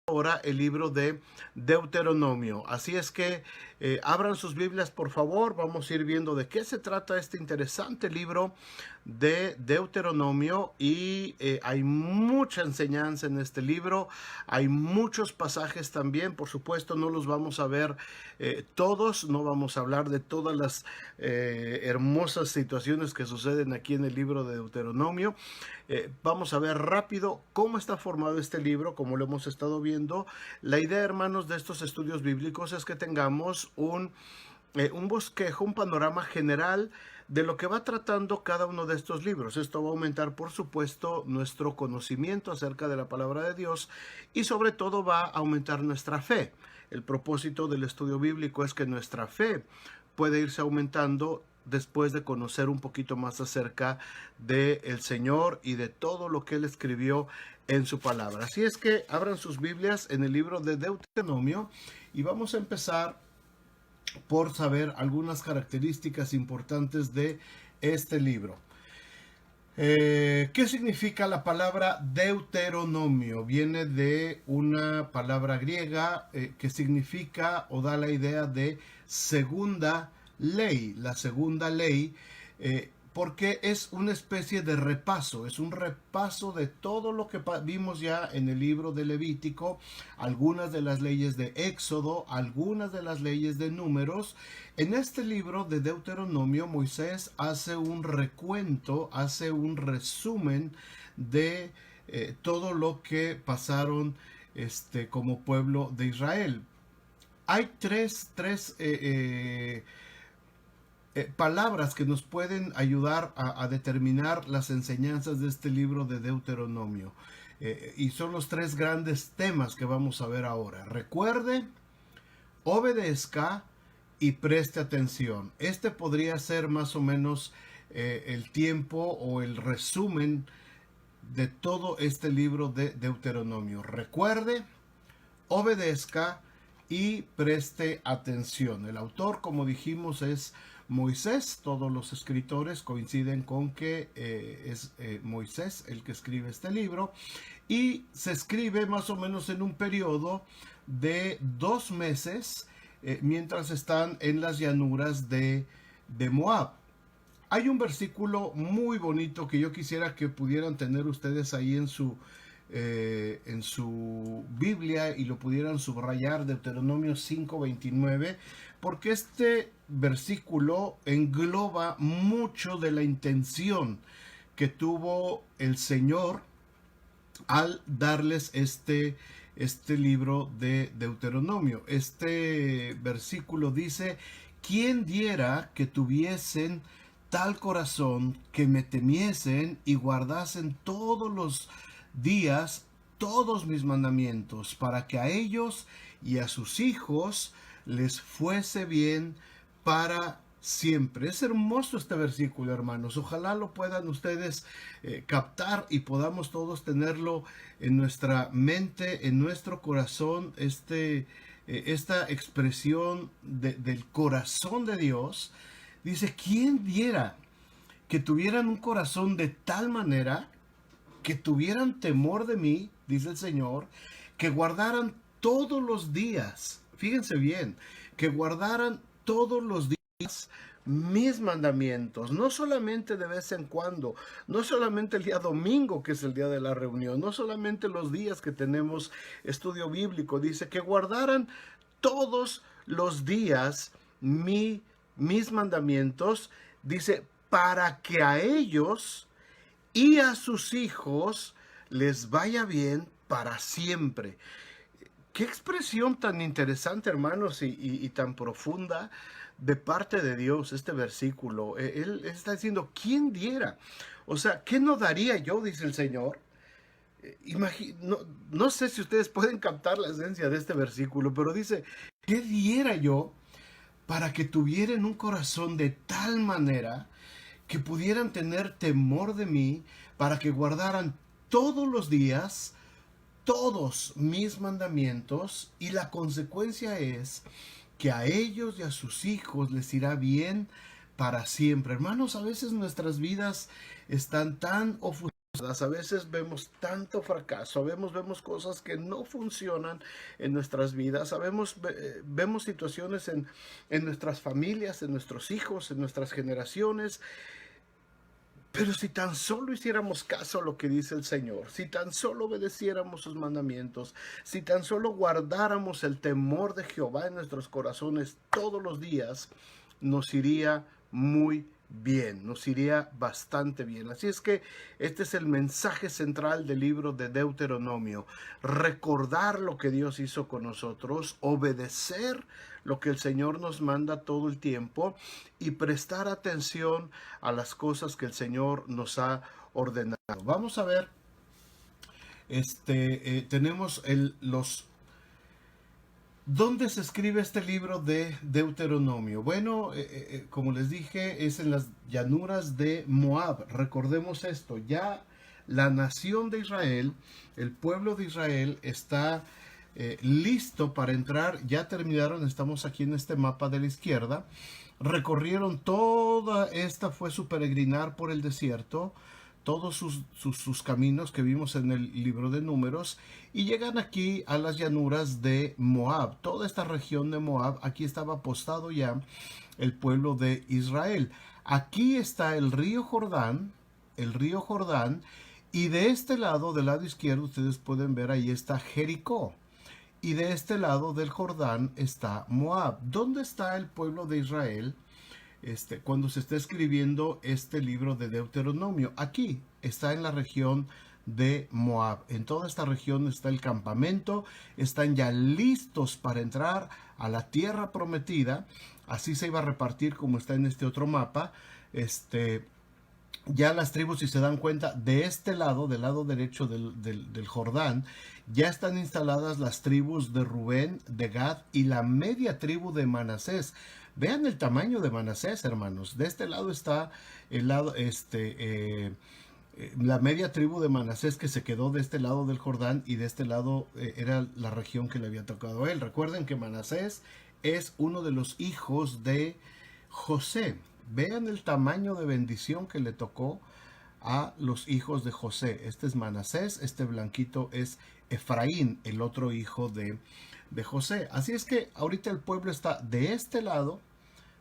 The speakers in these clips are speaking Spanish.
ahora el libro de Deuteronomio. Así es que abran sus Biblias, por favor. Vamos a ir viendo de qué se trata este interesante libro de Deuteronomio. Y hay mucha enseñanza en este libro. Hay muchos pasajes también. Por supuesto, no los vamos a ver todos. No vamos a hablar de todas las hermosas situaciones que suceden aquí en el libro de Deuteronomio. Vamos a ver rápido cómo está formado este libro, como lo hemos estado viendo. La idea, hermanos, de estos estudios bíblicos es que tengamos un bosquejo, un panorama general de lo que va tratando cada uno de estos libros. Esto va a aumentar, por supuesto, nuestro conocimiento acerca de la palabra de Dios y sobre todo va a aumentar nuestra fe. El propósito del estudio bíblico es que nuestra fe puede irse aumentando después de conocer un poquito más acerca del Señor y de todo lo que Él escribió en su palabra. Así es que abran sus Biblias en el libro de Deuteronomio y vamos a empezar por saber algunas características importantes de este libro. ¿Qué significa la palabra Deuteronomio? Viene de una palabra griega que significa o da la idea de segunda ley, la segunda ley, porque es una especie de repaso, es un repaso de todo lo que vimos ya en el libro de Levítico, algunas de las leyes de Éxodo, algunas de las leyes de Números. En este libro de Deuteronomio, Moisés hace un recuento, hace un resumen de todo lo que pasaron como pueblo de Israel. Hay tres palabras que nos pueden ayudar a determinar las enseñanzas de este libro de Deuteronomio. Y son los tres grandes temas que vamos a ver ahora. Recuerde, obedezca y preste atención. Este podría ser más o menos el tiempo o el resumen de todo este libro de Deuteronomio. Recuerde, obedezca y preste atención. El autor, como dijimos, es Moisés. Todos los escritores coinciden con que es Moisés el que escribe este libro, y se escribe más o menos en un periodo de 2 meses mientras están en las llanuras de Moab. Hay un versículo muy bonito que yo quisiera que pudieran tener ustedes ahí en su Biblia y lo pudieran subrayar, Deuteronomio 5:29, porque este versículo engloba mucho de la intención que tuvo el Señor al darles este libro de Deuteronomio. Este versículo dice: ¿quién diera que tuviesen tal corazón, que me temiesen y guardasen todos los días todos mis mandamientos, para que a ellos y a sus hijos les fuese bien para siempre? Es hermoso este versículo, hermanos. Ojalá lo puedan ustedes captar y podamos todos tenerlo en nuestra mente, en nuestro corazón, esta expresión del corazón de Dios. Dice: ¿quién diera que tuvieran un corazón de tal manera, que tuvieran temor de mí, dice el Señor, que guardaran todos los días, fíjense bien, que guardaran todos los días mis mandamientos, no solamente de vez en cuando, no solamente el día domingo, que es el día de la reunión, no solamente los días que tenemos estudio bíblico, dice que guardaran todos los días mis mandamientos, dice, para que a ellos y a sus hijos les vaya bien para siempre. Qué expresión tan interesante, hermanos, y tan profunda de parte de Dios este versículo. Él está diciendo: ¿quién diera? O sea, ¿qué no daría yo? Dice el Señor. No sé si ustedes pueden captar la esencia de este versículo, pero dice: ¿qué diera yo para que tuvieran un corazón de tal manera que pudieran tener temor de mí, para que guardaran todos los días todos mis mandamientos? Y la consecuencia es que a ellos y a sus hijos les irá bien para siempre. Hermanos, a veces nuestras vidas están tan ofuscadas A veces vemos tanto fracaso, vemos cosas que no funcionan en nuestras vidas, vemos situaciones en nuestras familias, en nuestros hijos, en nuestras generaciones. Pero si tan solo hiciéramos caso a lo que dice el Señor, si tan solo obedeciéramos sus mandamientos, si tan solo guardáramos el temor de Jehová en nuestros corazones todos los días, nos iría muy bien, nos iría bastante bien. Así es que este es el mensaje central del libro de Deuteronomio: recordar lo que Dios hizo con nosotros, obedecer lo que el Señor nos manda todo el tiempo y prestar atención a las cosas que el Señor nos ha ordenado. Vamos a ver, tenemos los... ¿Dónde se escribe este libro de Deuteronomio? Bueno, como les dije, es en las llanuras de Moab. Recordemos esto, ya la nación de Israel, el pueblo de Israel está listo para entrar. Ya terminaron, estamos aquí en este mapa de la izquierda. Recorrieron toda esta, fue su peregrinar por el desierto, todos sus caminos que vimos en el libro de Números, y llegan aquí a las llanuras de Moab. Toda esta región de Moab, aquí estaba apostado ya el pueblo de Israel. Aquí está el río Jordán, y de este lado, del lado izquierdo, ustedes pueden ver, ahí está Jericó. Y de este lado del Jordán está Moab. ¿Dónde está el pueblo de Israel cuando se está escribiendo este libro de Deuteronomio? Aquí está en la región de Moab. En toda esta región está el campamento. Están ya listos para entrar a la tierra prometida. Así se iba a repartir como está en este otro mapa. Ya las tribus, si se dan cuenta, de este lado, del lado derecho del Jordán, ya están instaladas las tribus de Rubén, de Gad y la media tribu de Manasés. Vean el tamaño de Manasés, hermanos. De este lado está el lado, la media tribu de Manasés, que se quedó de este lado del Jordán, y de este lado era la región que le había tocado a él. Recuerden que Manasés es uno de los hijos de José. Vean el tamaño de bendición que le tocó a los hijos de José. Este es Manasés, este blanquito es Efraín, el otro hijo de José. Así es que ahorita el pueblo está de este lado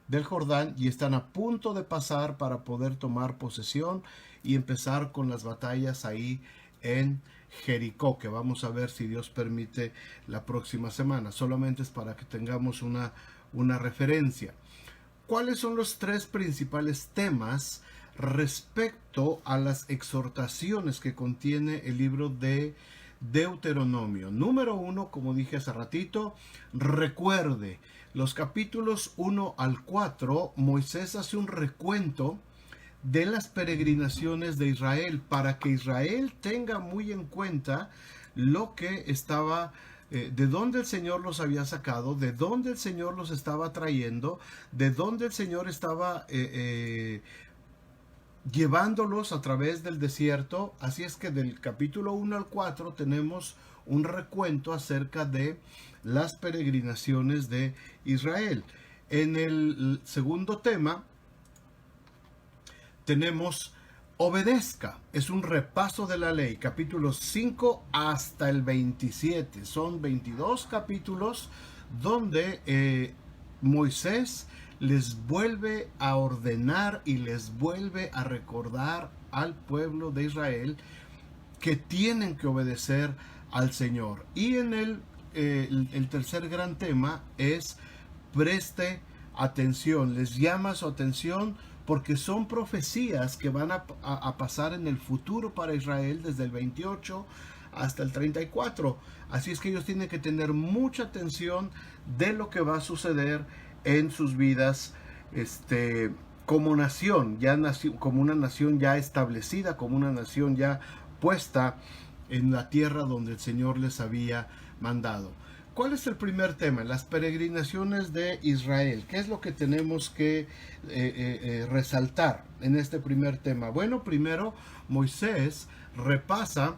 del Jordán y están a punto de pasar para poder tomar posesión y empezar con las batallas ahí en Jericó, que vamos a ver, si Dios permite, la próxima semana. Solamente es para que tengamos una referencia. ¿Cuáles son los tres principales temas respecto a las exhortaciones que contiene el libro de Deuteronomio? Número 1, como dije hace ratito, recuerde, los capítulos 1 al 4, Moisés hace un recuento de las peregrinaciones de Israel para que Israel tenga muy en cuenta lo que estaba, de dónde el Señor los había sacado, de dónde el Señor los estaba trayendo, de dónde el Señor estaba llevándolos a través del desierto. Así es que del capítulo 1 al 4 tenemos un recuento acerca de las peregrinaciones de Israel. En el segundo tema tenemos obedezca, es un repaso de la ley, capítulos 5 hasta el 27. Son 22 capítulos donde Moisés les vuelve a ordenar y les vuelve a recordar al pueblo de Israel que tienen que obedecer al Señor. Y en el tercer gran tema es preste atención, les llama su atención porque son profecías que van a pasar en el futuro para Israel desde el 28 hasta el 34. Así es que ellos tienen que tener mucha atención de lo que va a suceder en sus vidas como nación, como una nación ya establecida, como una nación ya puesta en la tierra donde el Señor les había mandado. ¿Cuál es el primer tema? Las peregrinaciones de Israel. ¿Qué es lo que tenemos que resaltar en este primer tema? Bueno, primero Moisés repasa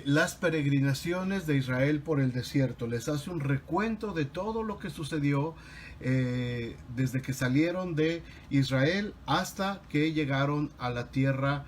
las peregrinaciones de Israel por el desierto. Les hace un recuento de todo lo que sucedió desde que salieron de Israel hasta que llegaron a la tierra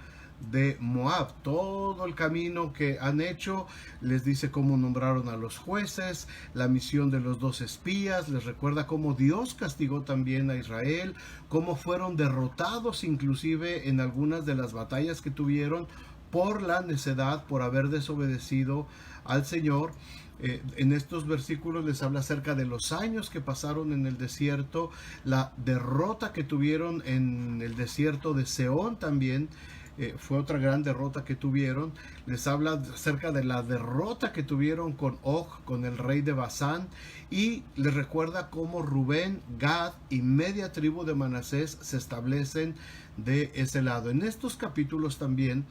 de Moab. Todo el camino que han hecho, les dice cómo nombraron a los jueces, la misión de los 2 espías, les recuerda cómo Dios castigó también a Israel, cómo fueron derrotados inclusive en algunas de las batallas que tuvieron por la necedad, por haber desobedecido al Señor. En estos versículos les habla acerca de los años que pasaron en el desierto, la derrota que tuvieron en el desierto de Seón también. Fue otra gran derrota que tuvieron. Les habla acerca de la derrota que tuvieron con Og, con el rey de Basán, y les recuerda cómo Rubén, Gad y media tribu de Manasés se establecen de ese lado. En estos capítulos también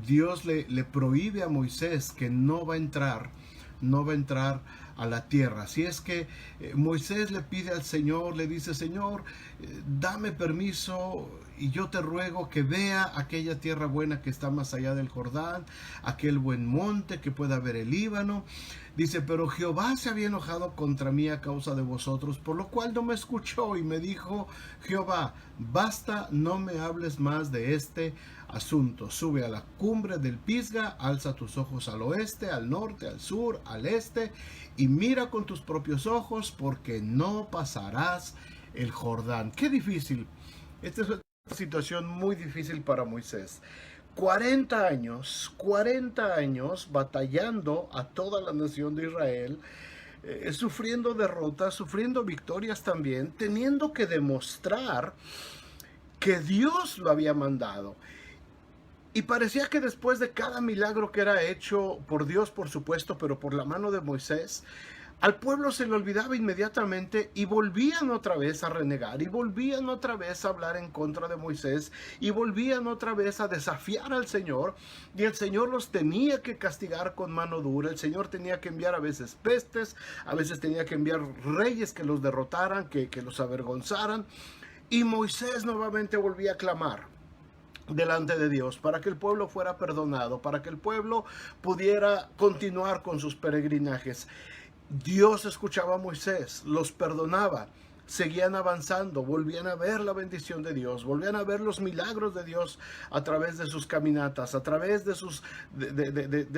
Dios le prohíbe a Moisés que no va a entrar a la tierra. Así es que Moisés le pide al Señor, le dice: Señor, dame permiso y yo te ruego que vea aquella tierra buena que está más allá del Jordán, aquel buen monte que pueda ver el Líbano. Dice: pero Jehová se había enojado contra mí a causa de vosotros, por lo cual no me escuchó, y me dijo Jehová: basta, no me hables más de este asunto. Sube a la cumbre del Pisga, alza tus ojos al oeste, al norte, al sur, al este, y mira con tus propios ojos, porque no pasarás el Jordán. Qué difícil. Esta es una situación muy difícil para Moisés. 40 años batallando a toda la nación de Israel, sufriendo derrotas, sufriendo victorias también, teniendo que demostrar que Dios lo había mandado. Y parecía que después de cada milagro que era hecho por Dios, por supuesto, pero por la mano de Moisés, al pueblo se le olvidaba inmediatamente y volvían otra vez a renegar, y volvían otra vez a hablar en contra de Moisés, y volvían otra vez a desafiar al Señor, y el Señor los tenía que castigar con mano dura. El Señor tenía que enviar a veces pestes, a veces tenía que enviar reyes que los derrotaran, que los avergonzaran, y Moisés nuevamente volvía a clamar delante de Dios para que el pueblo fuera perdonado, para que el pueblo pudiera continuar con sus peregrinajes. Dios escuchaba a Moisés, los perdonaba, seguían avanzando, volvían a ver la bendición de Dios, volvían a ver los milagros de Dios a través de sus caminatas, a través de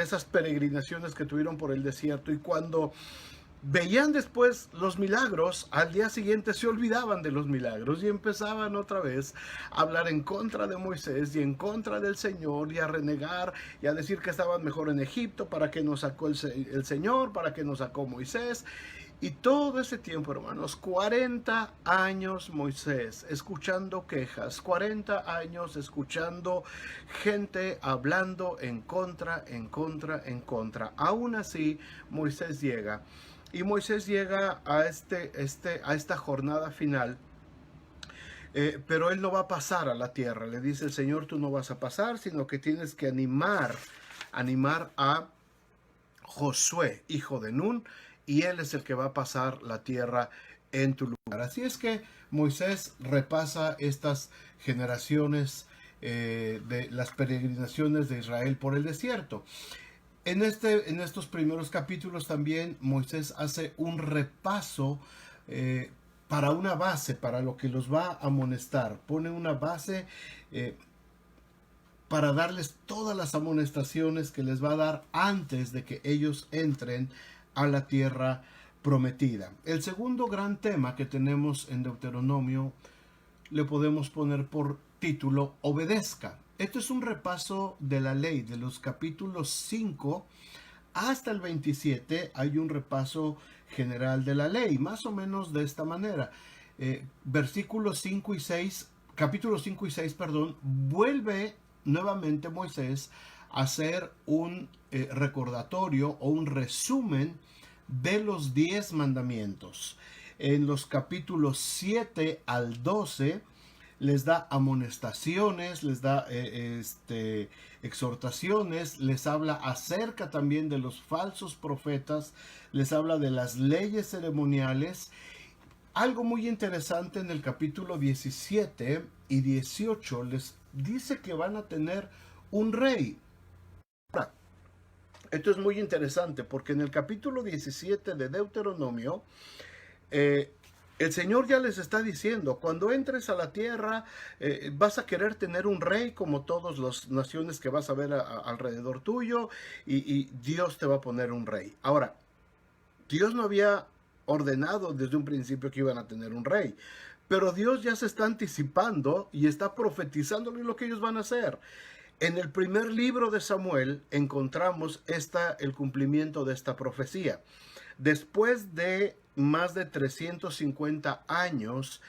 esas peregrinaciones que tuvieron por el desierto. Y cuando veían después los milagros, al día siguiente se olvidaban de los milagros y empezaban otra vez a hablar en contra de Moisés y en contra del Señor, y a renegar y a decir que estaban mejor en Egipto, para que nos sacó el Señor, para que nos sacó Moisés. Y todo ese tiempo, hermanos, 40 años Moisés escuchando quejas, 40 años escuchando gente hablando en contra, en contra, en contra. Aún así, Moisés llega. Y Moisés llega a esta jornada final, pero él no va a pasar a la tierra. Le dice el Señor: tú no vas a pasar, sino que tienes que animar a Josué, hijo de Nun, y él es el que va a pasar la tierra en tu lugar. Así es que Moisés repasa estas generaciones de las peregrinaciones de Israel por el desierto. En estos primeros capítulos también Moisés hace un repaso para una base, para lo que los va a amonestar. Pone una base para darles todas las amonestaciones que les va a dar antes de que ellos entren a la tierra prometida. El segundo gran tema que tenemos en Deuteronomio le podemos poner por título: obedezca. Esto es un repaso de la ley, de los capítulos 5 hasta el 27. Hay un repaso general de la ley, más o menos de esta manera. Versículos 5 y 6, capítulos 5 y 6, perdón, vuelve nuevamente Moisés a hacer un recordatorio o un resumen de los 10 mandamientos. En los capítulos 7 al 12 les da amonestaciones, les da exhortaciones, les habla acerca también de los falsos profetas, les habla de las leyes ceremoniales. Algo muy interesante en el capítulo 17 y 18 les dice que van a tener un rey. Esto es muy interesante porque en el capítulo 17 de Deuteronomio El Señor ya les está diciendo, cuando entres a la tierra, vas a querer tener un rey como todas las naciones que vas a ver alrededor tuyo, y Dios te va a poner un rey. Ahora, Dios no había ordenado desde un principio que iban a tener un rey, pero Dios ya se está anticipando y está profetizándole lo que ellos van a hacer. En el primer libro de Samuel encontramos el cumplimiento de esta profecía. Después de más de 350 años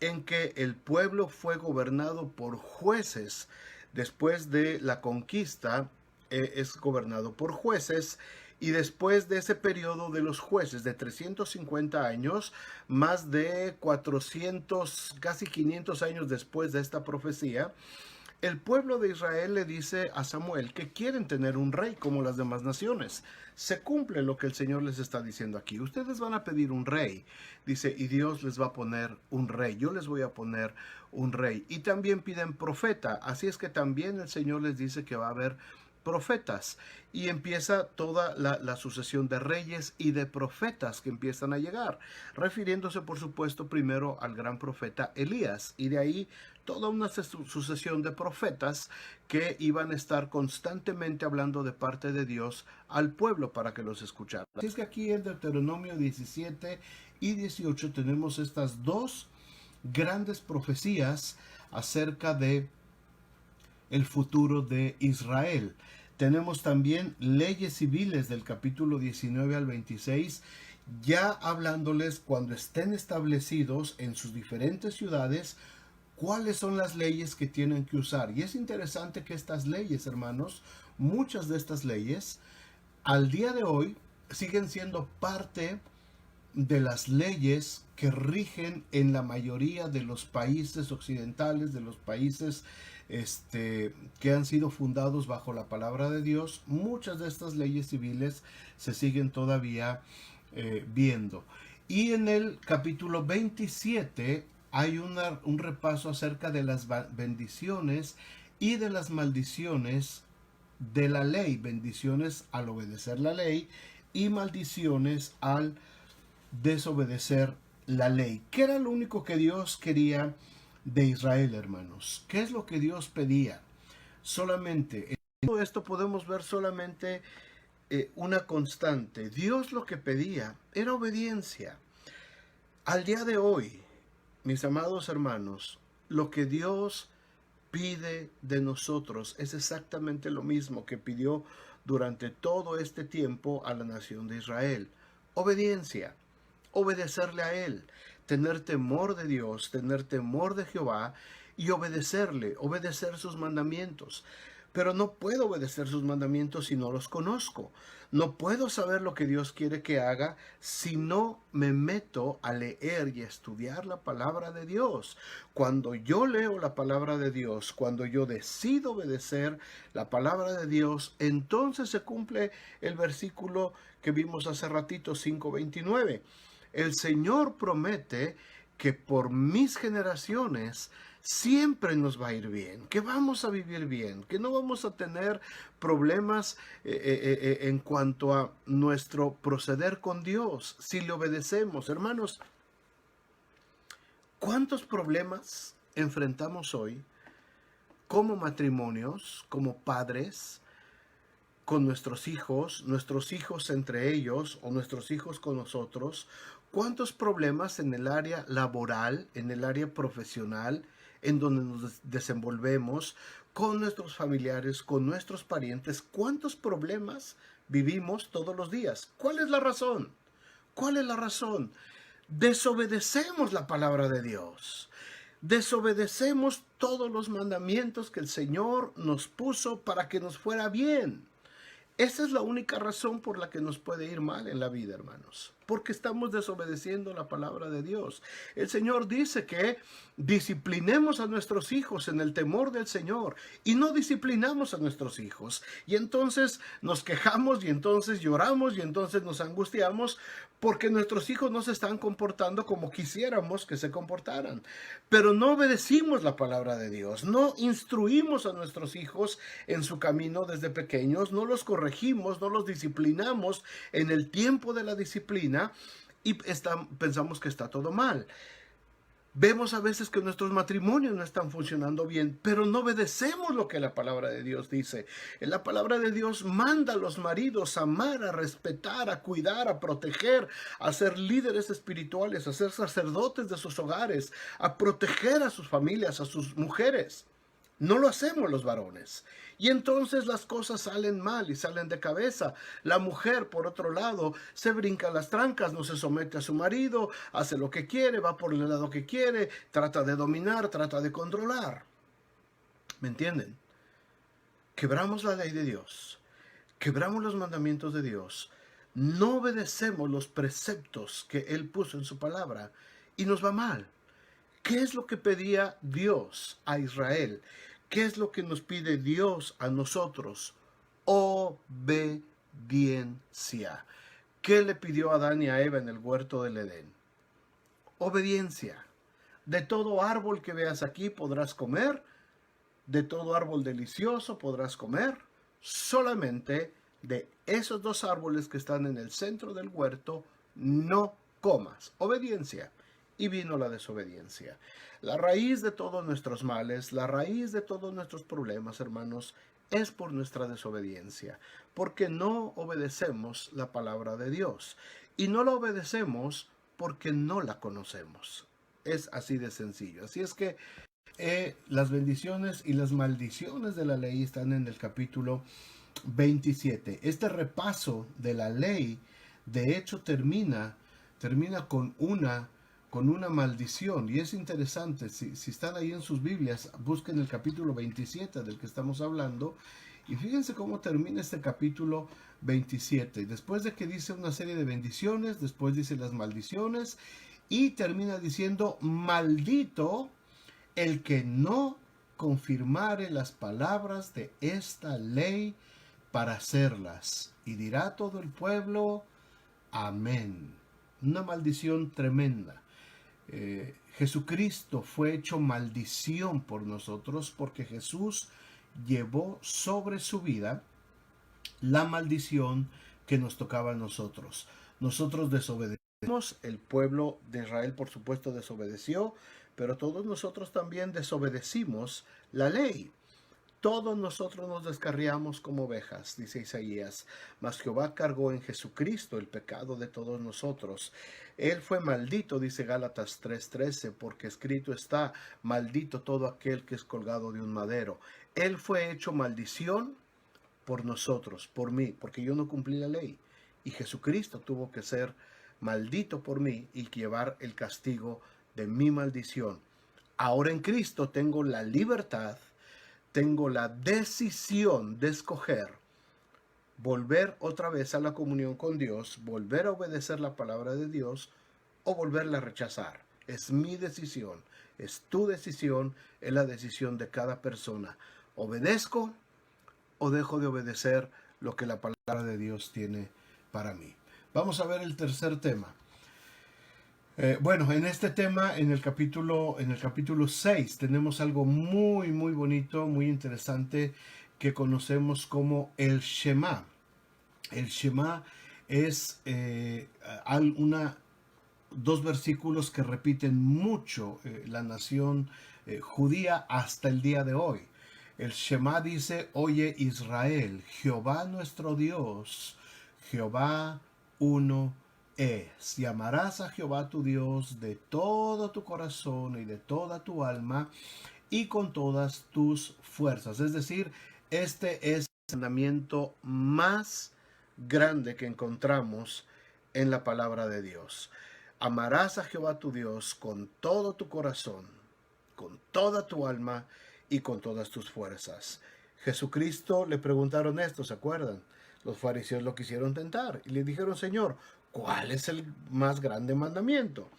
en que el pueblo fue gobernado por jueces, después de la conquista es gobernado por jueces, y después de ese periodo de los jueces de 350 años, más de 400, casi 500 años después de esta profecía, el pueblo de Israel le dice a Samuel que quieren tener un rey como las demás naciones. Se cumple lo que el Señor les está diciendo aquí. Ustedes van a pedir un rey, dice, y Dios les va a poner un rey. Yo les voy a poner un rey. Y también piden profeta. Así es que también el Señor les dice que va a haber profetas, y empieza toda la sucesión de reyes y de profetas que empiezan a llegar, refiriéndose por supuesto primero al gran profeta Elías, y de ahí toda una sucesión de profetas que iban a estar constantemente hablando de parte de Dios al pueblo para que los escuchara. Así es que aquí en Deuteronomio 17 y 18 tenemos estas dos grandes profecías acerca de el futuro de Israel. Tenemos también leyes civiles del capítulo 19 al 26, ya hablándoles cuando estén establecidos en sus diferentes ciudades, cuáles son las leyes que tienen que usar. Y es interesante que estas leyes, hermanos, muchas de estas leyes, al día de hoy, siguen siendo parte de las leyes que rigen en la mayoría de los países occidentales, de los países que han sido fundados bajo la palabra de Dios. Muchas de estas leyes civiles se siguen todavía viendo. Y en el capítulo 27 hay un repaso acerca de las bendiciones y de las maldiciones de la ley. Bendiciones al obedecer la ley y maldiciones al desobedecer la ley. ¿Qué era lo único que Dios quería de Israel, hermanos? ¿Qué es lo que Dios pedía? Solamente, en todo esto podemos ver solamente una constante. Dios lo que pedía era obediencia. Al día de hoy, mis amados hermanos, lo que Dios pide de nosotros es exactamente lo mismo que pidió durante todo este tiempo a la nación de Israel. Obediencia. Obedecerle a Él, tener temor de Dios, tener temor de Jehová y obedecerle, obedecer sus mandamientos. Pero no puedo obedecer sus mandamientos si no los conozco. No puedo saber lo que Dios quiere que haga si no me meto a leer y a estudiar la palabra de Dios. Cuando yo leo la palabra de Dios, cuando yo decido obedecer la palabra de Dios, entonces se cumple el versículo que vimos hace ratito, 5:29. El Señor promete que por mis generaciones siempre nos va a ir bien, que vamos a vivir bien, que no vamos a tener problemas en cuanto a nuestro proceder con Dios si le obedecemos. Hermanos, ¿cuántos problemas enfrentamos hoy como matrimonios, como padres, con nuestros hijos entre ellos o nuestros hijos con nosotros? ¿Cuántos problemas en el área laboral, en el área profesional, en donde nos desenvolvemos, con nuestros familiares, con nuestros parientes? ¿Cuántos problemas vivimos todos los días? ¿Cuál es la razón? ¿Cuál es la razón? Desobedecemos la palabra de Dios. Desobedecemos todos los mandamientos que el Señor nos puso para que nos fuera bien. Esa es la única razón por la que nos puede ir mal en la vida, hermanos, porque estamos desobedeciendo la palabra de Dios. El Señor dice que disciplinemos a nuestros hijos en el temor del Señor, y no disciplinamos a nuestros hijos. Y entonces nos quejamos, y entonces lloramos, y entonces nos angustiamos porque nuestros hijos no se están comportando como quisiéramos que se comportaran. Pero no obedecimos la palabra de Dios, no instruimos a nuestros hijos en su camino desde pequeños, no los corregimos, no los disciplinamos en el tiempo de la disciplina. y pensamos que está todo mal. Vemos a veces que nuestros matrimonios no están funcionando bien, pero no obedecemos lo que la palabra de Dios dice. En la palabra de Dios manda a los maridos a amar, a respetar, a cuidar, a proteger, a ser líderes espirituales, a ser sacerdotes de sus hogares, a proteger a sus familias, a sus mujeres. No lo hacemos los varones. Y entonces las cosas salen mal y salen de cabeza. La mujer, por otro lado, se brinca las trancas, no se somete a su marido, hace lo que quiere, va por el lado que quiere, trata de dominar, trata de controlar. ¿Me entienden? Quebramos la ley de Dios, quebramos los mandamientos de Dios, no obedecemos los preceptos que Él puso en su palabra y nos va mal. ¿Qué es lo que pedía Dios a Israel? ¿Qué es lo que nos pide Dios a nosotros? Obediencia. ¿Qué le pidió a Adán y a Eva en el huerto del Edén? Obediencia. De todo árbol que veas aquí podrás comer, de todo árbol delicioso podrás comer, solamente de esos dos árboles que están en el centro del huerto no comas. Obediencia. Y vino la desobediencia. La raíz de todos nuestros males, la raíz de todos nuestros problemas, hermanos, es por nuestra desobediencia, porque no obedecemos la palabra de Dios. Y no la obedecemos porque no la conocemos. Es así de sencillo. Así es que las bendiciones y las maldiciones de la ley están en el capítulo 27. Este repaso de la ley, de hecho, termina con una maldición. Y es interesante, si están ahí en sus Biblias, busquen el capítulo 27 del que estamos hablando, y fíjense cómo termina este capítulo 27. Después de que dice una serie de bendiciones, después dice las maldiciones, y termina diciendo: maldito el que no confirmare las palabras de esta ley para hacerlas. Y dirá todo el pueblo: amén. Una maldición tremenda. Jesucristo fue hecho maldición por nosotros, porque Jesús llevó sobre su vida la maldición que nos tocaba a nosotros. Nosotros desobedecimos, el pueblo de Israel por supuesto desobedeció, pero todos nosotros también desobedecimos la ley. Todos nosotros nos descarriamos como ovejas, dice Isaías, mas Jehová cargó en Jesucristo el pecado de todos nosotros. Él fue maldito, dice Gálatas 3:13, porque escrito está: maldito todo aquel que es colgado de un madero. Él fue hecho maldición por nosotros, por mí, porque yo no cumplí la ley. Y Jesucristo tuvo que ser maldito por mí y llevar el castigo de mi maldición. Ahora en Cristo tengo la libertad, tengo la decisión de escoger volver otra vez a la comunión con Dios, volver a obedecer la palabra de Dios o volverla a rechazar. Es mi decisión, es tu decisión, es la decisión de cada persona. ¿Obedezco o dejo de obedecer lo que la palabra de Dios tiene para mí? Vamos a ver el tercer tema. Bueno, en este tema, en el capítulo 6, tenemos algo muy, muy bonito, muy interesante, que conocemos como el Shema. El Shema es dos versículos que repiten mucho la nación judía hasta el día de hoy. El Shema dice: oye Israel, Jehová nuestro Dios, Jehová uno es. Y amarás a Jehová tu Dios de todo tu corazón y de toda tu alma y con todas tus fuerzas. Es decir, este es el mandamiento más grande que encontramos en la palabra de Dios. Amarás a Jehová tu Dios con todo tu corazón, con toda tu alma y con todas tus fuerzas. Jesucristo le preguntaron esto, ¿se acuerdan? Los fariseos lo quisieron tentar y le dijeron: Señor, ¿cuál es el más grande mandamiento?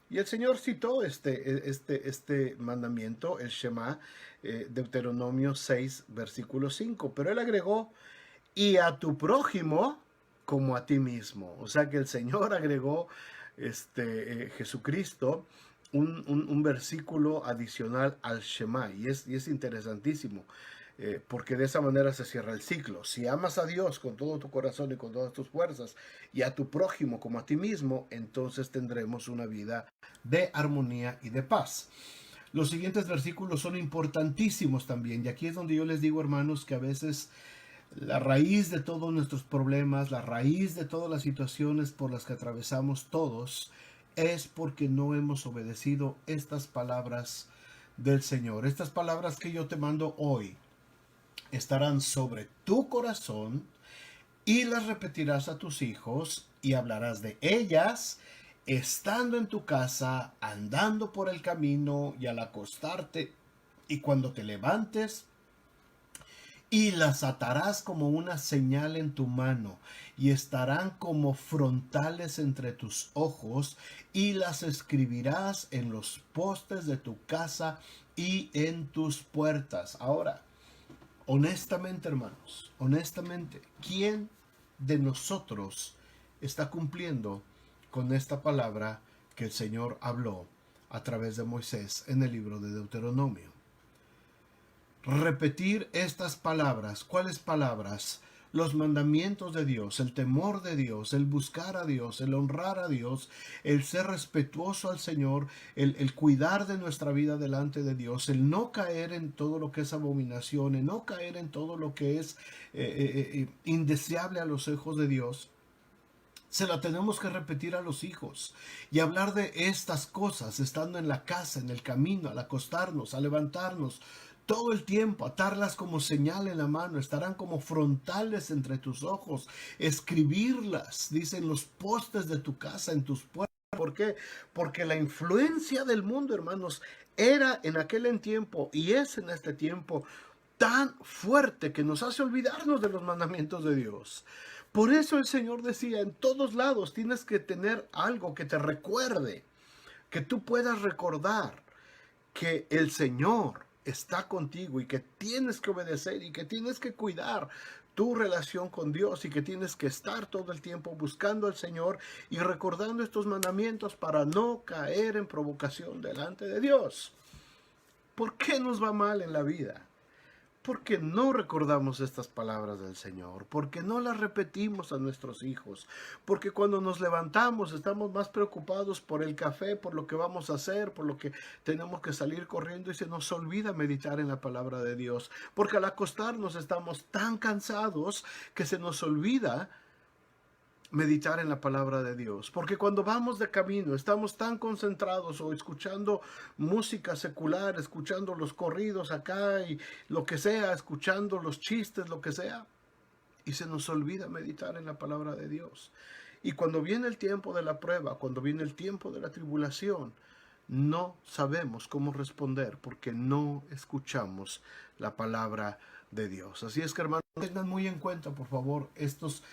Y el Señor citó este mandamiento, el Shema, Deuteronomio 6, versículo 5. Pero él agregó: y a tu prójimo como a ti mismo. O sea que el Señor agregó, Jesucristo, un versículo adicional al Shema. Y es interesantísimo. porque de esa manera se cierra el ciclo. Si amas a Dios con todo tu corazón y con todas tus fuerzas y a tu prójimo como a ti mismo, entonces tendremos una vida de armonía y de paz. Los siguientes versículos son importantísimos también, y aquí es donde yo les digo, hermanos, que a veces la raíz de todos nuestros problemas, la raíz de todas las situaciones por las que atravesamos todos, es porque no hemos obedecido estas palabras del Señor. Estas palabras que yo te mando hoy estarán sobre tu corazón y las repetirás a tus hijos y hablarás de ellas estando en tu casa, andando por el camino y al acostarte y cuando te levantes, y las atarás como una señal en tu mano, y estarán como frontales entre tus ojos, y las escribirás en los postes de tu casa y en tus puertas. Ahora, honestamente, hermanos, honestamente, ¿quién de nosotros está cumpliendo con esta palabra que el Señor habló a través de Moisés en el libro de Deuteronomio? Repetir estas palabras. ¿Cuáles palabras? Los mandamientos de Dios, el temor de Dios, el buscar a Dios, el honrar a Dios, el ser respetuoso al Señor, el cuidar de nuestra vida delante de Dios, el no caer en todo lo que es abominación, el no caer en todo lo que es indeseable a los ojos de Dios. Se la tenemos que repetir a los hijos y hablar de estas cosas estando en la casa, en el camino, al acostarnos, al levantarnos, todo el tiempo, atarlas como señal en la mano, estarán como frontales entre tus ojos, escribirlas, dicen, los postes de tu casa, en tus puertas. ¿Por qué? Porque la influencia del mundo, hermanos, era en aquel tiempo y es en este tiempo tan fuerte que nos hace olvidarnos de los mandamientos de Dios. Por eso el Señor decía, en todos lados tienes que tener algo que te recuerde, que tú puedas recordar que el Señor está contigo y que tienes que obedecer y que tienes que cuidar tu relación con Dios y que tienes que estar todo el tiempo buscando al Señor y recordando estos mandamientos para no caer en provocación delante de Dios. ¿Por qué nos va mal en la vida? Porque no recordamos estas palabras del Señor, porque no las repetimos a nuestros hijos, porque cuando nos levantamos estamos más preocupados por el café, por lo que vamos a hacer, por lo que tenemos que salir corriendo y se nos olvida meditar en la palabra de Dios, porque al acostarnos estamos tan cansados que se nos olvida meditar en la palabra de Dios, porque cuando vamos de camino estamos tan concentrados o escuchando música secular, escuchando los corridos acá y lo que sea, escuchando los chistes, lo que sea, y se nos olvida meditar en la palabra de Dios. Y cuando viene el tiempo de la prueba, cuando viene el tiempo de la tribulación, no sabemos cómo responder porque no escuchamos la palabra de Dios. Así es que, hermanos, tengan muy en cuenta, por favor, estos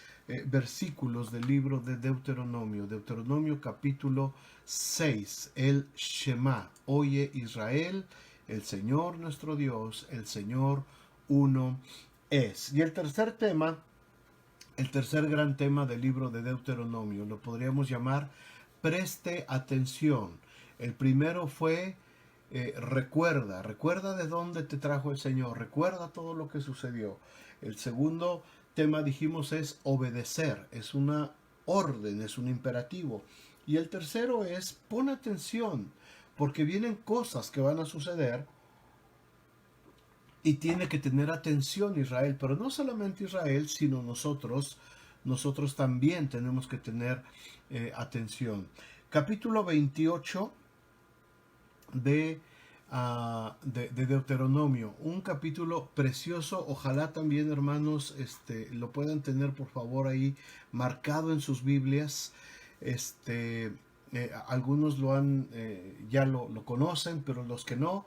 versículos del libro de Deuteronomio. Deuteronomio capítulo 6, el Shema. Oye Israel, el Señor nuestro Dios, el Señor uno es. Y el tercer tema, el tercer gran tema del libro de Deuteronomio, lo podríamos llamar preste atención. El primero fue recuerda de dónde te trajo el Señor, recuerda todo lo que sucedió. El segundo tema, dijimos, es obedecer, es una orden, es un imperativo. Y el tercero es pon atención, porque vienen cosas que van a suceder y tiene que tener atención Israel, pero no solamente Israel, sino nosotros también tenemos que tener atención. Capítulo 28 de Deuteronomio, un capítulo precioso. Ojalá también, hermanos, lo puedan tener por favor ahí marcado en sus Biblias. Algunos lo han ya lo conocen, pero los que no,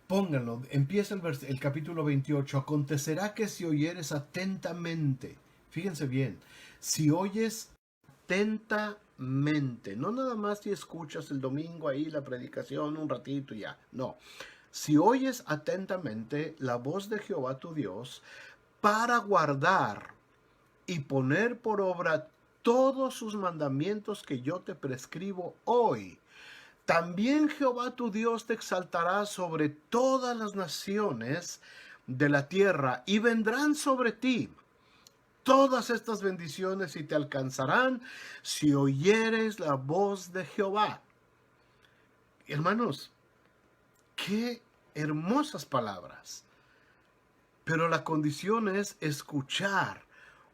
pónganlo. Empieza el capítulo 28. Acontecerá que si oyeres atentamente, fíjense bien, si oyes atentamente, no nada más si escuchas el domingo ahí la predicación un ratito y ya, no. Si oyes atentamente la voz de Jehová tu Dios para guardar y poner por obra todos sus mandamientos que yo te prescribo hoy, también Jehová tu Dios te exaltará sobre todas las naciones de la tierra y vendrán sobre ti todas estas bendiciones y te alcanzarán si oyeres la voz de Jehová. Hermanos, qué hermosas palabras. Pero la condición es escuchar,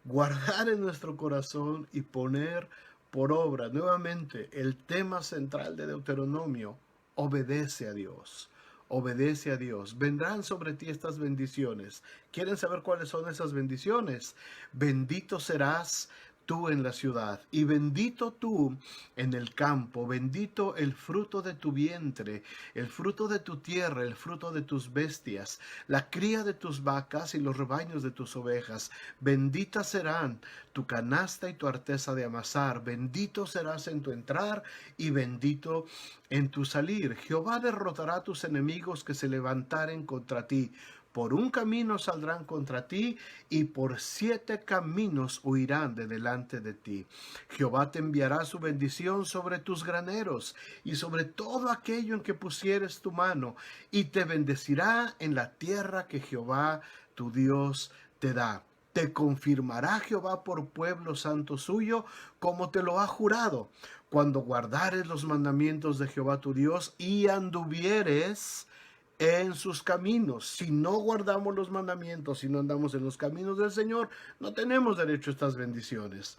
guardar en nuestro corazón y poner por obra. Nuevamente, el tema central de Deuteronomio: obedece a Dios. Obedece a Dios. Vendrán sobre ti estas bendiciones. ¿Quieren saber cuáles son esas bendiciones? Bendito serás tú en la ciudad, y bendito tú en el campo, bendito el fruto de tu vientre, el fruto de tu tierra, el fruto de tus bestias, la cría de tus vacas y los rebaños de tus ovejas. Benditas serán tu canasta y tu arteza de amasar. Bendito serás en tu entrar y bendito en tu salir. Jehová derrotará a tus enemigos que se levantaren contra ti. Por un camino saldrán contra ti, y por 7 caminos huirán de delante de ti. Jehová te enviará su bendición sobre tus graneros, y sobre todo aquello en que pusieres tu mano, y te bendecirá en la tierra que Jehová tu Dios te da. Te confirmará Jehová por pueblo santo suyo, como te lo ha jurado, cuando guardares los mandamientos de Jehová tu Dios, y anduvieres en sus caminos. Si no guardamos los mandamientos, si no andamos en los caminos del Señor, no tenemos derecho a estas bendiciones.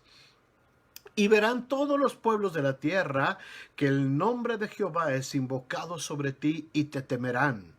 Y verán todos los pueblos de la tierra que el nombre de Jehová es invocado sobre ti, y te temerán.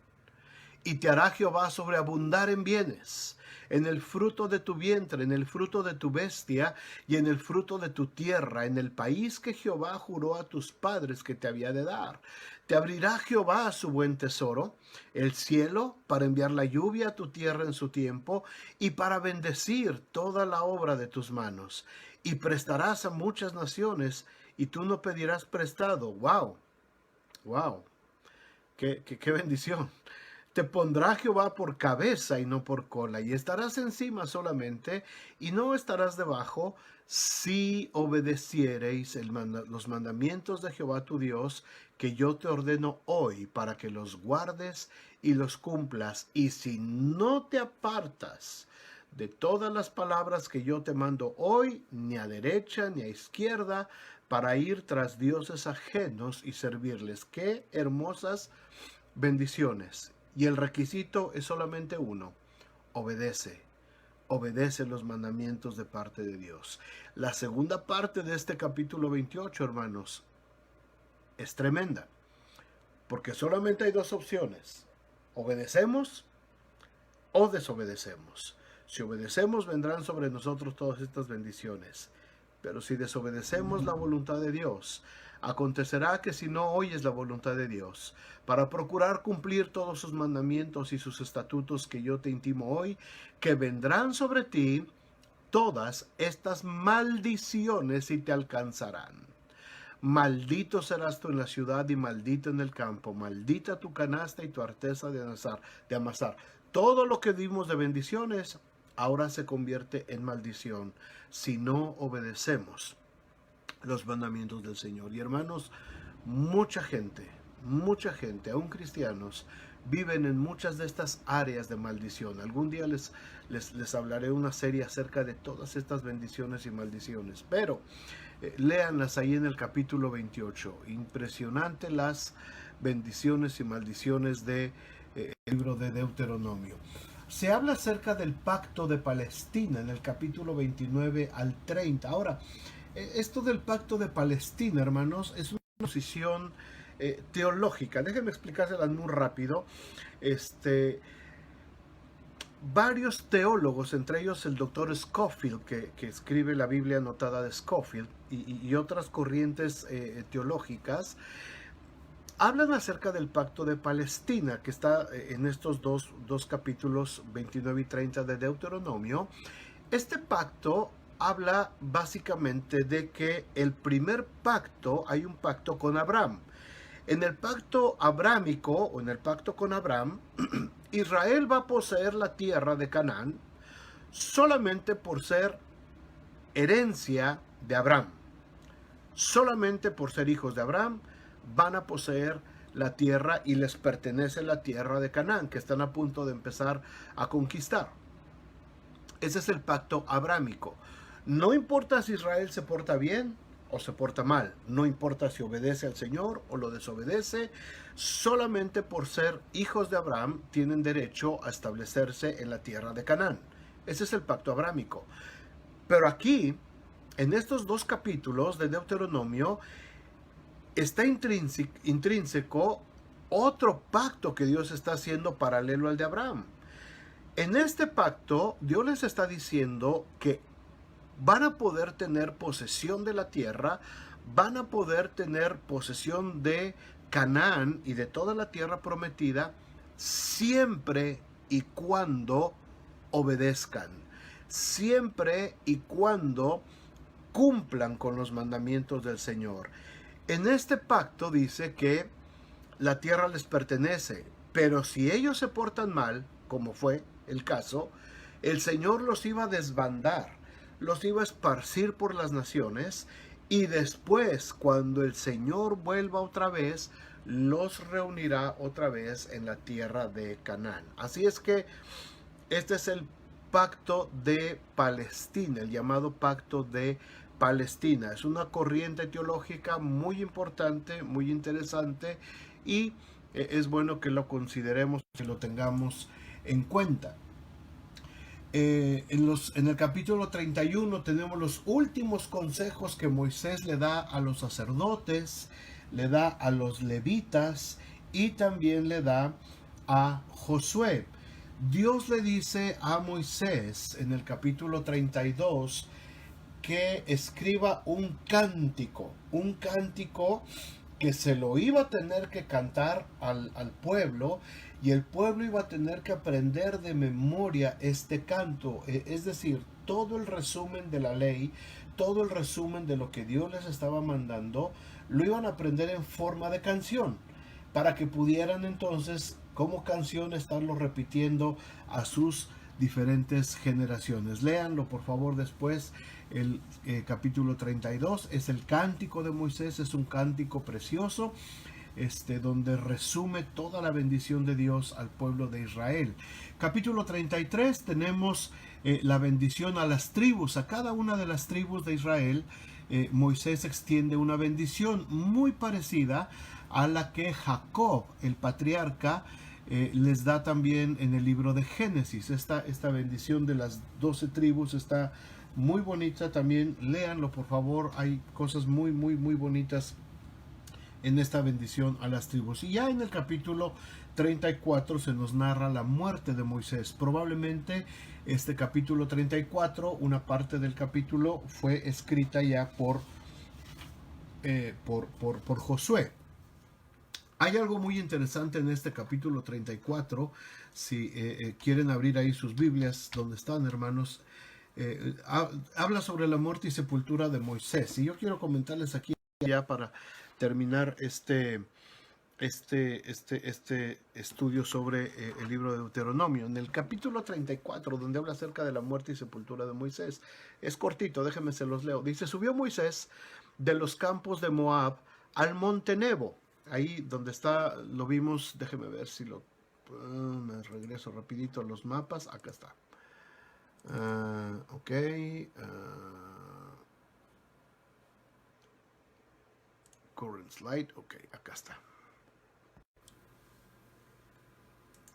Y te hará Jehová sobreabundar en bienes, en el fruto de tu vientre, en el fruto de tu bestia y en el fruto de tu tierra, en el país que Jehová juró a tus padres que te había de dar. Te abrirá Jehová su buen tesoro, el cielo, para enviar la lluvia a tu tierra en su tiempo, y para bendecir toda la obra de tus manos. Y prestarás a muchas naciones, y tú no pedirás prestado. ¡Wow! ¡Wow! ¡Qué bendición! Te pondrá Jehová por cabeza y no por cola, y estarás encima solamente, y no estarás debajo, si obedeciereis los mandamientos de Jehová tu Dios, que yo te ordeno hoy, para que los guardes y los cumplas. Y si no te apartas de todas las palabras que yo te mando hoy, ni a derecha ni a izquierda, para ir tras dioses ajenos y servirles. ¡Qué hermosas bendiciones! Y el requisito es solamente uno: obedece. Obedece los mandamientos de parte de Dios. La segunda parte de este capítulo 28, hermanos, es tremenda, porque solamente hay 2 opciones: obedecemos o desobedecemos. Si obedecemos, vendrán sobre nosotros todas estas bendiciones. Pero si desobedecemos la voluntad de Dios, acontecerá que si no oyes la voluntad de Dios, para procurar cumplir todos sus mandamientos y sus estatutos que yo te intimo hoy, que vendrán sobre ti todas estas maldiciones y te alcanzarán. Maldito serás tú en la ciudad y maldito en el campo. Maldita tu canasta y tu arteza de amasar. Todo lo que dimos de bendiciones ahora se convierte en maldición si no obedecemos los mandamientos del Señor. Y hermanos, mucha gente, aún cristianos, viven en muchas de estas áreas de maldición. Algún día les hablaré una serie acerca de todas estas bendiciones y maldiciones, pero léanlas ahí en el capítulo 28. Impresionante las bendiciones y maldiciones del libro de Deuteronomio. Se habla acerca del pacto de Palestina en el capítulo 29 al 30. Ahora, esto del pacto de Palestina, hermanos, es una posición teológica. Déjenme explicárselas muy rápido. Varios teólogos, entre ellos el doctor Scofield, que escribe la Biblia anotada de Scofield, y otras corrientes teológicas, hablan acerca del pacto de Palestina, que está en estos dos capítulos 29 y 30 de Deuteronomio. Este pacto habla básicamente de que el primer pacto, hay un pacto con Abraham. En el pacto abrámico, o en el pacto con Abraham, Israel va a poseer la tierra de Canaán solamente por ser herencia de Abraham. Solamente por ser hijos de Abraham van a poseer la tierra y les pertenece la tierra de Canaán, que están a punto de empezar a conquistar. Ese es el pacto abrámico. No importa si Israel se porta bien o se porta mal, no importa si obedece al Señor o lo desobedece, solamente por ser hijos de Abraham tienen derecho a establecerse en la tierra de Canaán. Ese es el pacto abrámico. Pero aquí, en estos dos capítulos de Deuteronomio, está intrínseco otro pacto que Dios está haciendo paralelo al de Abraham. En este pacto, Dios les está diciendo que van a poder tener posesión de la tierra, van a poder tener posesión de Canaán y de toda la tierra prometida, siempre y cuando obedezcan, siempre y cuando cumplan con los mandamientos del Señor. En este pacto dice que la tierra les pertenece, pero si ellos se portan mal, como fue el caso, el Señor los iba a desbandar, los iba a esparcir por las naciones, y después, cuando el Señor vuelva otra vez, los reunirá otra vez en la tierra de Canaán. Así es que este es el pacto de Palestina, el llamado pacto de Palestina. Es una corriente teológica muy importante, muy interesante, y es bueno que lo consideremos, que lo tengamos en cuenta. En el capítulo 31 tenemos los últimos consejos que Moisés le da a los sacerdotes, le da a los levitas y también le da a Josué. Dios le dice a Moisés en el capítulo 32 que escriba un cántico que se lo iba a tener que cantar al pueblo, y el pueblo iba a tener que aprender de memoria este canto, es decir, todo el resumen de la ley, todo el resumen de lo que Dios les estaba mandando, lo iban a aprender en forma de canción, para que pudieran entonces como canción estarlo repitiendo a sus diferentes generaciones. Léanlo por favor después, el capítulo 32 es el cántico de Moisés, es un cántico precioso, donde resume toda la bendición de Dios al pueblo de Israel. Capítulo 33 tenemos la bendición a las tribus, a cada una de las tribus de Israel. Moisés extiende una bendición muy parecida a la que Jacob, el patriarca, les da también en el libro de Génesis. Esta bendición de las 12 tribus está muy bonita también. Léanlo por favor, hay cosas muy bonitas en esta bendición a las tribus. Y ya en el capítulo 34 se nos narra la muerte de Moisés. Probablemente este capítulo 34, una parte del capítulo fue escrita ya por Josué. Hay algo muy interesante en este capítulo 34. Si quieren abrir ahí sus Biblias, donde están, hermanos, habla sobre la muerte y sepultura de Moisés. Y yo quiero comentarles aquí ya para terminar este estudio sobre el libro de Deuteronomio. En el capítulo 34, donde habla acerca de la muerte y sepultura de Moisés, es cortito, déjenme se los leo. Dice: subió Moisés de los campos de Moab al monte Nebo. Ahí donde está, lo vimos, déjenme ver si lo... me regreso rapidito a los mapas, acá está. Ok. Current slide, ok, acá está.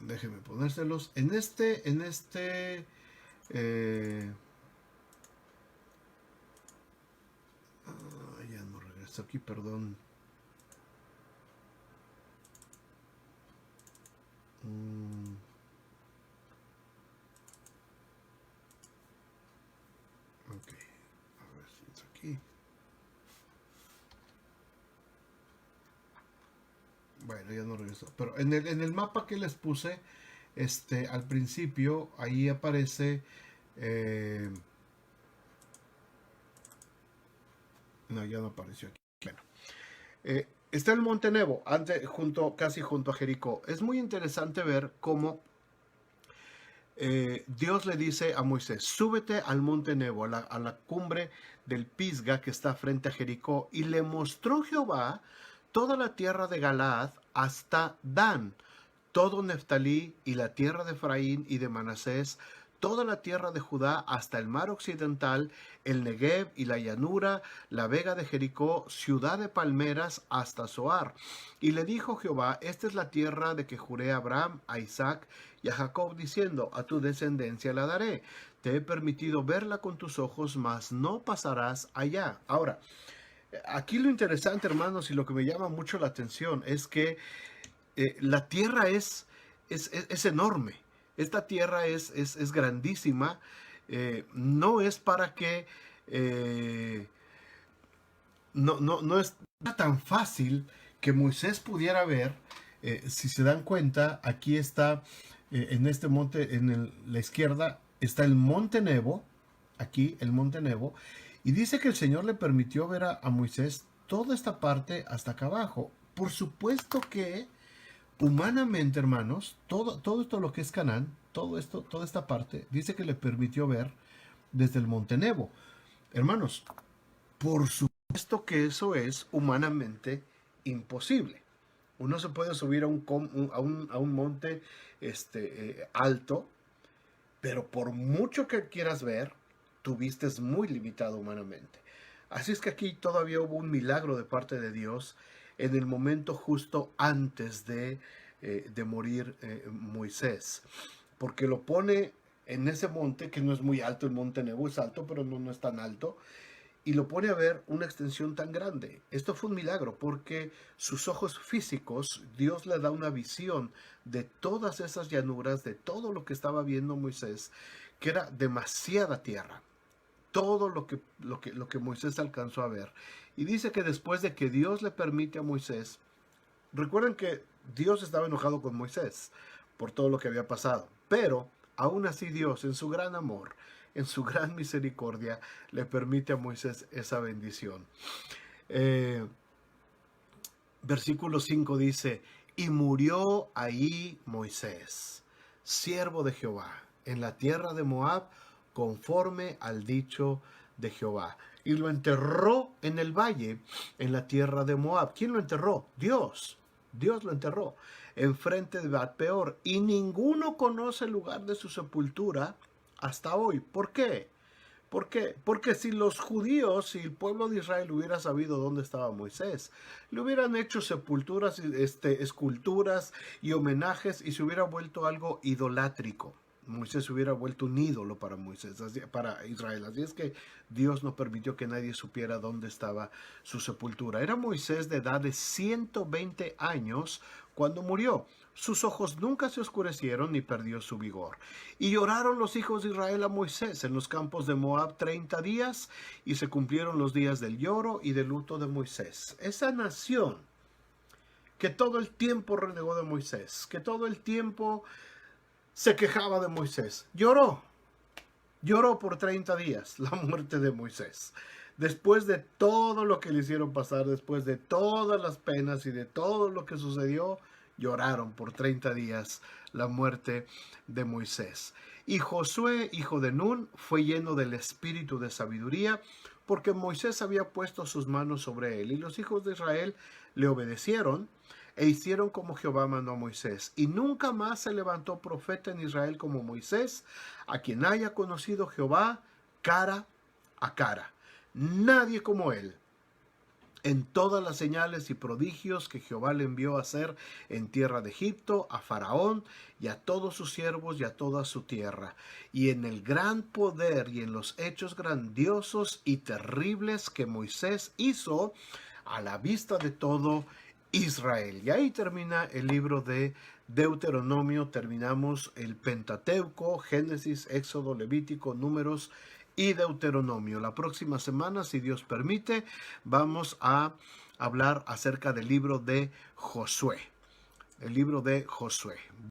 Déjenme ponérselos. Ya no regreso aquí, perdón. Ok, a ver si es aquí. Bueno, ya no regresó. Pero en el mapa que les puse, al principio, ahí aparece. No, ya no apareció aquí. Bueno, está el monte Nebo, casi junto a Jericó. Es muy interesante ver cómo Dios le dice a Moisés: súbete al monte Nebo, a la cumbre del Pisga que está frente a Jericó. Y le mostró Jehová toda la tierra de Galaad hasta Dan, todo Neftalí y la tierra de Efraín y de Manasés, toda la tierra de Judá hasta el mar occidental, el Negev y la llanura, la vega de Jericó, ciudad de palmeras hasta Zoar. Y le dijo Jehová, esta es la tierra de que juré a Abraham, a Isaac y a Jacob, diciendo, a tu descendencia la daré. Te he permitido verla con tus ojos, mas no pasarás allá. Ahora, aquí lo interesante, hermanos, y lo que me llama mucho la atención es que la tierra es enorme. Esta tierra es grandísima. No es para que... no es tan fácil que Moisés pudiera ver. Si se dan cuenta, aquí está, en este monte, la izquierda, está el monte Nebo. Aquí, el monte Nebo. Y dice que el Señor le permitió ver a Moisés toda esta parte hasta acá abajo. Por supuesto que humanamente, hermanos, todo esto lo que es Canaán, toda esta parte, dice que le permitió ver desde el monte Nebo. Hermanos, por supuesto que eso es humanamente imposible. Uno se puede subir a un monte alto, pero por mucho que quieras ver, tu vista es muy limitada humanamente. Así es que aquí todavía hubo un milagro de parte de Dios en el momento justo antes de morir Moisés, porque lo pone en ese monte que no es muy alto. El monte Nebo es alto, pero no es tan alto, y lo pone a ver una extensión tan grande. Esto fue un milagro porque sus ojos físicos, Dios le da una visión de todas esas llanuras, de todo lo que estaba viendo Moisés, que era demasiada tierra. Todo lo que Moisés alcanzó a ver. Y dice que después de que Dios le permite a Moisés, recuerden que Dios estaba enojado con Moisés por todo lo que había pasado, pero aún así Dios, en su gran amor, en su gran misericordia, le permite a Moisés esa bendición. Versículo 5 dice, y murió ahí Moisés, siervo de Jehová, en la tierra de Moab, conforme al dicho de Jehová. Y lo enterró en el valle, en la tierra de Moab. ¿Quién lo enterró? Dios. Dios lo enterró enfrente de Bat-peor. Y ninguno conoce el lugar de su sepultura hasta hoy. ¿Por qué? ¿Por qué? Porque si los judíos, si el pueblo de Israel hubiera sabido dónde estaba Moisés, le hubieran hecho sepulturas, esculturas y homenajes, y se hubiera vuelto algo idolátrico. Moisés se hubiera vuelto un ídolo para para Israel. Así es que Dios no permitió que nadie supiera dónde estaba su sepultura. Era Moisés de edad de 120 años cuando murió. Sus ojos nunca se oscurecieron ni perdió su vigor. Y lloraron los hijos de Israel a Moisés en los campos de Moab 30 días, y se cumplieron los días del lloro y del luto de Moisés. Esa nación que todo el tiempo renegó de Moisés, que todo el tiempo se quejaba de Moisés, lloró por 30 días la muerte de Moisés. Después de todo lo que le hicieron pasar, después de todas las penas y de todo lo que sucedió, lloraron por 30 días la muerte de Moisés. Y Josué, hijo de Nun, fue lleno del espíritu de sabiduría, porque Moisés había puesto sus manos sobre él. Y los hijos de Israel le obedecieron e hicieron como Jehová mandó a Moisés. Y nunca más se levantó profeta en Israel como Moisés, a quien haya conocido Jehová cara a cara. Nadie como él, en todas las señales y prodigios que Jehová le envió a hacer en tierra de Egipto, a Faraón y a todos sus siervos y a toda su tierra, y en el gran poder y en los hechos grandiosos y terribles que Moisés hizo a la vista de todo Israel. Y ahí termina el libro de Deuteronomio. Terminamos el Pentateuco, Génesis, Éxodo, Levítico, Números y Deuteronomio. La próxima semana, si Dios permite, vamos a hablar acerca del libro de Josué. El libro de Josué.